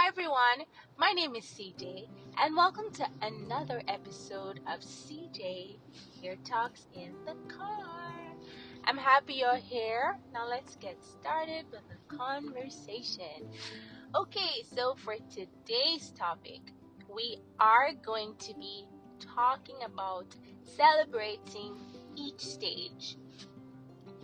Hi everyone, my name is CJ, and welcome to another episode of CJ Hair Talks in the Car. I'm happy you're here. Now let's get started with the conversation. Okay, so for today's topic, we are going to be talking about celebrating each stage.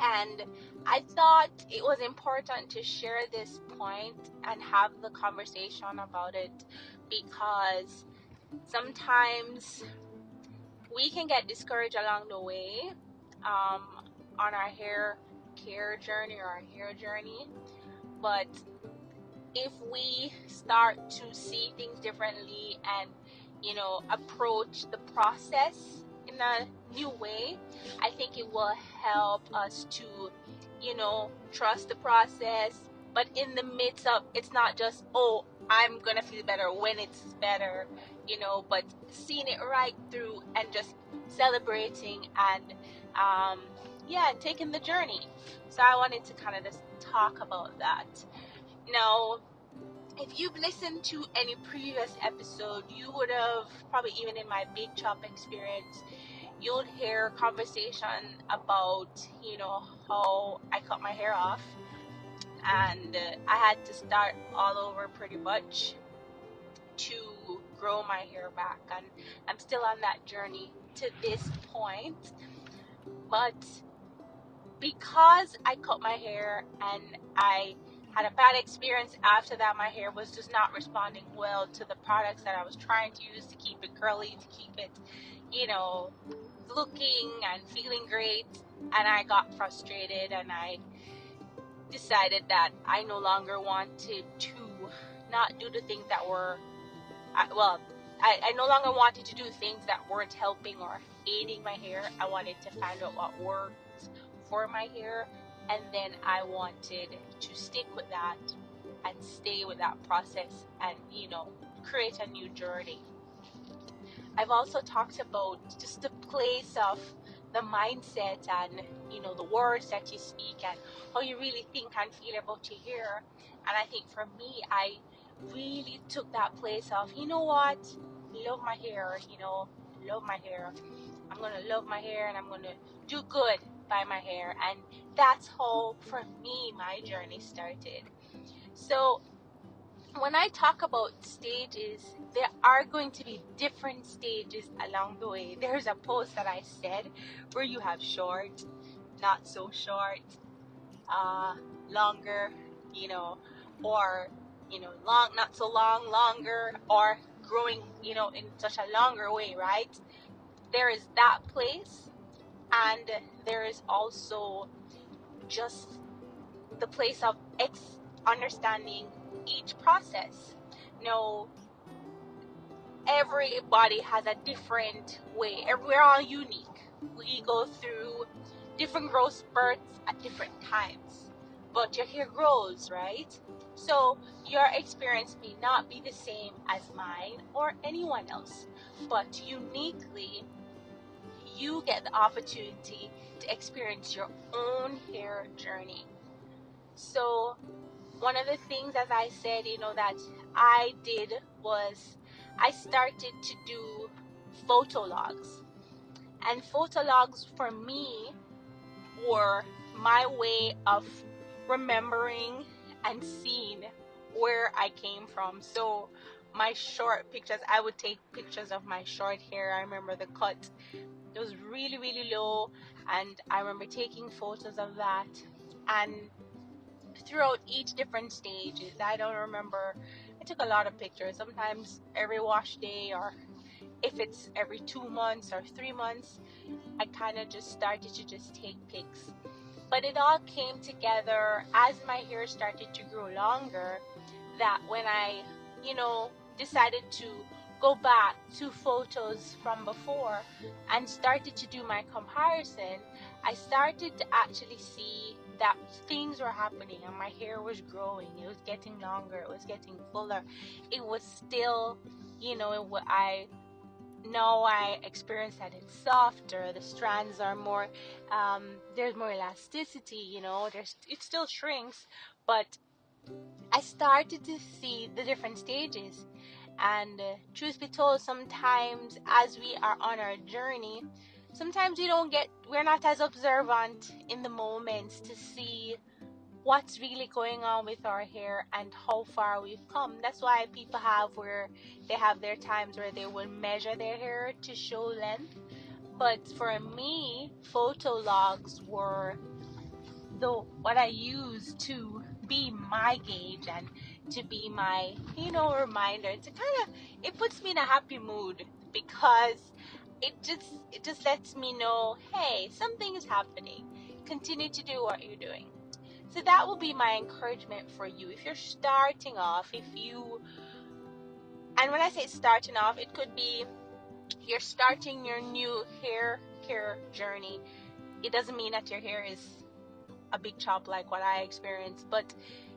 And I thought it was important to share this point and have the conversation about it because sometimes we can get discouraged along the way um, on our hair care journey or our hair journey. But if we start to see things differently and, approach the process in a new way, I think it will help us to, trust the process. But in the midst of, it's not just, oh, I'm gonna feel better when it's better, but seeing it right through and just celebrating and, taking the journey. So I wanted to kind of just talk about that. Now, if you've listened to any previous episode, you would have probably, even in my big chop experience, you'll hear conversation about, how I cut my hair off, and I had to start all over pretty much to grow my hair back, and I'm still on that journey to this point. But because I cut my hair and I had a bad experience after that, my hair was just not responding well to the products that I was trying to use to keep it curly, to keep it, looking and feeling great. And I got frustrated and I decided that I no longer wanted to not do the things that were, I no longer wanted to do things that weren't helping or aiding my hair. I wanted to find out what worked for my hair, and then I wanted to stick with that and stay with that process and create a new journey. I've also talked about just the place of the mindset and the words that you speak and how you really think and feel about your hair. And I think for me, I really took that place of, love my hair, love my hair. I'm going to love my hair and I'm going to do good by my hair. And that's how, for me, my journey started. So when I talk about stages, there are going to be different stages along the way. There's a post that I said where you have short, not so short, longer, or, long, not so long, longer, or growing, in such a longer way, right? There is that place, and there is also just the place of understanding each process. Everybody has a different way. We're all unique. We go through different growth spurts at different times, but your hair grows, right? So your experience may not be the same as mine or anyone else, but uniquely you get the opportunity to experience your own hair journey. So one of the things, as I said, that I did was I started to do photo logs. And photo logs for me were my way of remembering and seeing where I came from. So my short pictures, I would take pictures of my short hair. I remember the cut, it was really, really low, and I remember taking photos of that. And throughout each different stages, I don't remember, I took a lot of pictures, sometimes every wash day, or if it's every 2 months or 3 months, I kind of just started to just take pics. But it all came together as my hair started to grow longer, that when I, decided to go back to photos from before and started to do my comparison, I started to actually see that things were happening and my hair was growing. It was getting longer. It was getting fuller. It was still, I experience that it's softer. The strands are more, there's more elasticity, it still shrinks, but I started to see the different stages. And truth be told, sometimes as we are on our journey, sometimes we're not as observant in the moments to see what's really going on with our hair and how far we've come. That's why people have their times where they will measure their hair to show length. But for me, photo logs were what I use to be my gauge and to be my, reminder to it puts me in a happy mood, because it just lets me know, hey, something is happening. Continue to do what you're doing. So that will be my encouragement for you. If you're starting off, and when I say starting off, it could be you're starting your new hair care journey. It doesn't mean that your hair is a big chop like what I experienced, but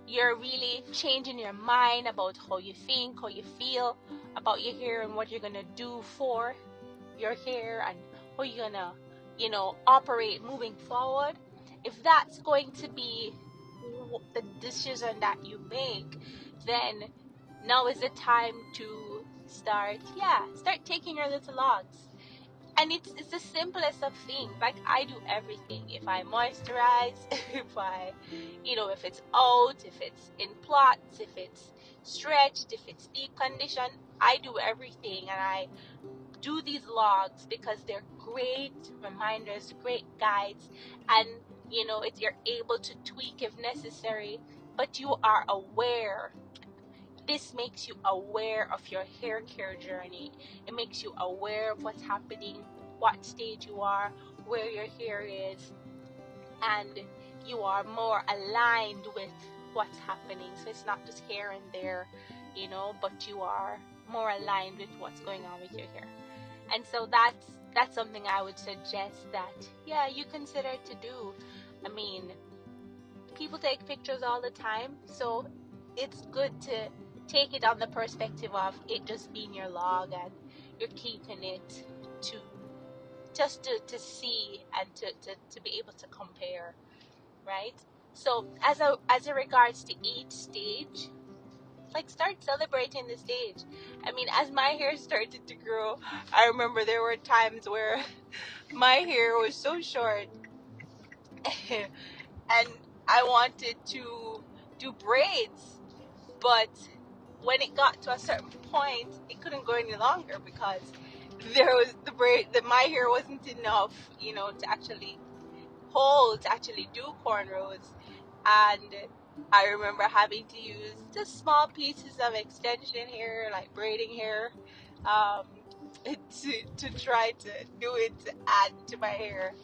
you're really changing your mind about how you think, how you feel about your hair, and what you're gonna do for your hair, and how you're gonna, operate moving forward. If that's going to be the decision that you make, then now is the time to start taking your little logs. And it's the simplest of things. Like, I do everything. If I moisturize, if it's out, if it's in plots, if it's stretched, if it's deep condition, I do everything. And I do these logs because they're great reminders, great guides, and you're able to tweak if necessary, but you are aware. This makes you aware of your hair care journey. It makes you aware of what's happening, what stage you are, where your hair is, and you are more aligned with what's happening. So it's not just here and there, but you are more aligned with what's going on with your hair. And so that's something I would suggest that, you consider to do. I mean, people take pictures all the time, so it's good to take it on the perspective of it just being your log, and you're keeping it to see and to be able to compare, right? So as it regards to each stage, start celebrating the stage. I mean, as my hair started to grow, I remember there were times where my hair was so short and I wanted to do braids, but when it got to a certain point, it couldn't go any longer because there was my hair wasn't enough, to actually do cornrows. And I remember having to use just small pieces of extension hair, like braiding hair, to try to do it, to add to my hair.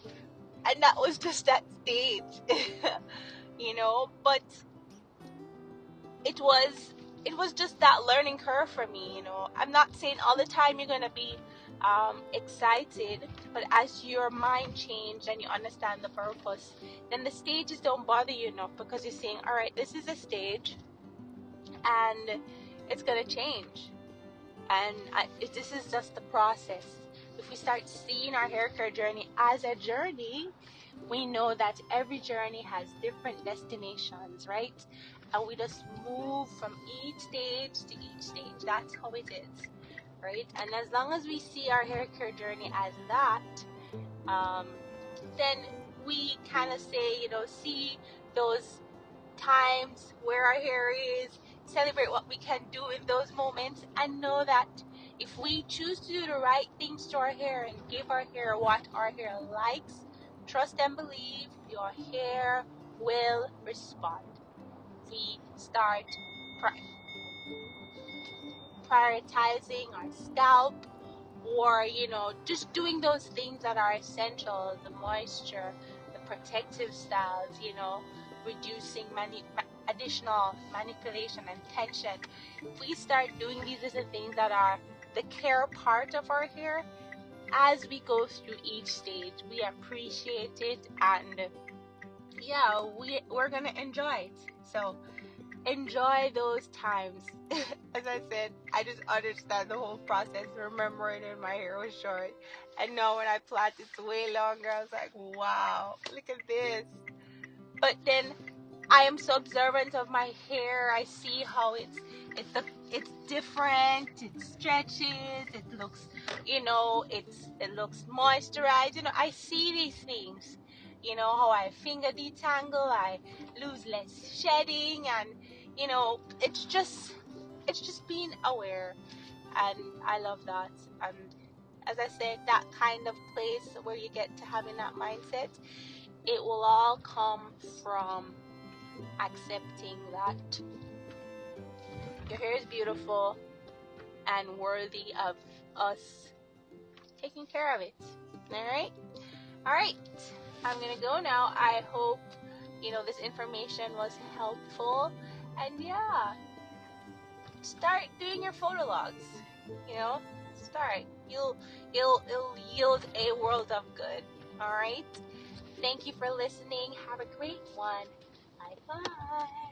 And that was just that stage, but it was just that learning curve for me. I'm not saying all the time you're gonna be excited, but as your mind changes and you understand the purpose, then the stages don't bother you enough, because you're saying, all right, this is a stage and it's gonna change, and this is just the process. If we start seeing our hair care journey as a journey, we know that every journey has different destinations, right? And we just move from each stage to each stage. That's how it is, right? And as long as we see our hair care journey as that, then we kind of say, see those times where our hair is, celebrate what we can do in those moments, and know that if we choose to do the right things to our hair and give our hair what our hair likes, trust and believe your hair will respond. We start prioritizing our scalp, or just doing those things that are essential, the moisture, the protective styles, reducing additional manipulation and tension. If we start doing these little things that are the care part of our hair, as we go through each stage, we appreciate it, and we're gonna enjoy it. So enjoy those times. As I said, I just understand the whole process, remembering when my hair was short, and now when I plait it's way longer. I was like, wow, look at this. But then I am so observant of my hair. I see how it's different. It stretches. It looks, it looks moisturized. I see these things. How I finger detangle. I lose less shedding, and it's just being aware, and I love that. And as I said, that kind of place where you get to having that mindset, it will all come from accepting that your hair is beautiful and worthy of us taking care of it. All right, I'm gonna go now. I hope this information was helpful, and yeah, start doing your photo logs. Start. It'll yield a world of good. All right. Thank you for listening. Have a great one. Bye bye.